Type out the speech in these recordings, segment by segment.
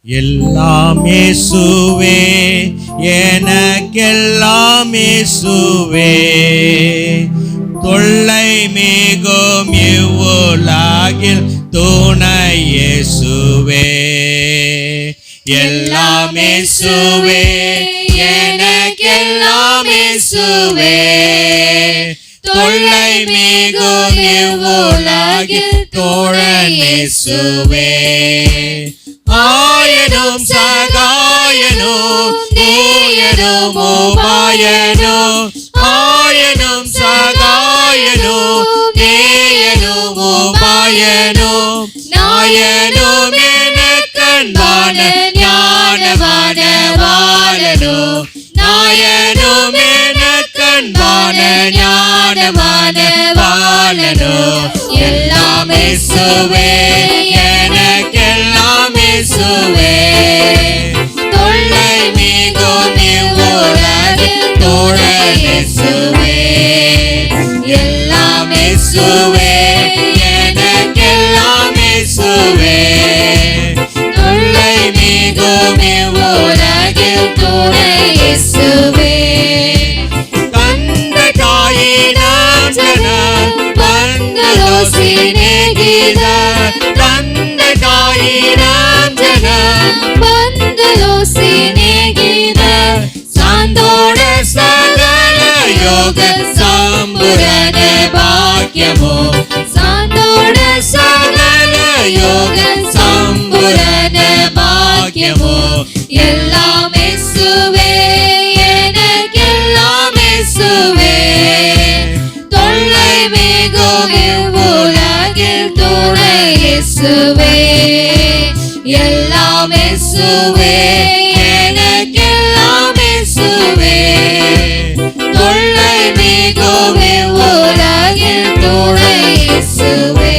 எல்லாம் இயேசுவே, எனக்கெல்லாம் இயேசுவே, தொல்லை மிகும் இவ்வுலகில் துணை இயேசுவே. எல்லாம் இயேசுவே, எனக்கெல்லாம் இயேசுவே, தொல்லை மிகும் இவ்வுலகில் துணை இயேசுவே. ஆயனும் சகாயனும் நீயனும் உபாயனும், ஆயனும் சகாயனும் நீயனும் உபாயனும், நாயனும் எனக்கன்பான ஞானவான வாழனும், நாயனும் எனக்கன்பான ஞானவான வாழனும். எல்லாம் இயேசுவே, எனக்கெல்லாம் இயேசுவே, தொல்லை மிகும் இவ்வுலகில் துணை இயேசுவே. எல்லாம் இயேசுவே, எனக்கெல்லாம் இயேசுவே, தொல்லை மிகும் இவ்வுலகில் துணை இயேசுவே. தந்தை தாயினாம் ஜனம் வந்ததோ சிநேகித, தந்தை தாயினாம் ஜனம் வந்ததோ சிநேகித, சாந்தோட சகல யோக சாம்புரண பாக்கியமோ, சாந்தோட சகல யோக சாம்புரண பாக்கியமோ. எல்லாம் இயேசுவே, எனக்கெல்லாம் இயேசுவே, தொல்லை மிகும் இவ்வுலகில் துணை இயேசுவே. எல்லாம் இயேசுவே, எனக்கெல்லாம் இயேசுவே, தொல்லை மிகும் இவ்வுலகில் துணை இயேசுவே.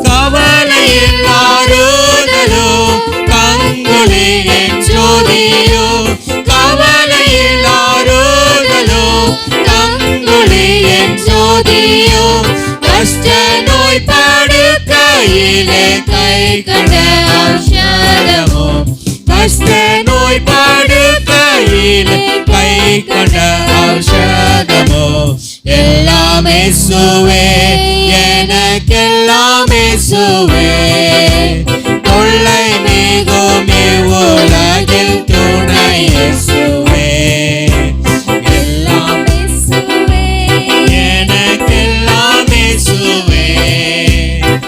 கவலையில் ஆறுதலும் கங்குலியின் ஜோதியும், கவலையில் ஆறுதலும் கங்குலியின் ஜோதியும், கஷ்ட நோய் படுக்கையிலே கை கண்ட ஔஷதமும், கஷ்ட நோய் படுக்கையிலே கை கண்ட ஔஷதமும். எல்லாம் இயேசுவே, எனக்கெல்லாம் இயேசுவே,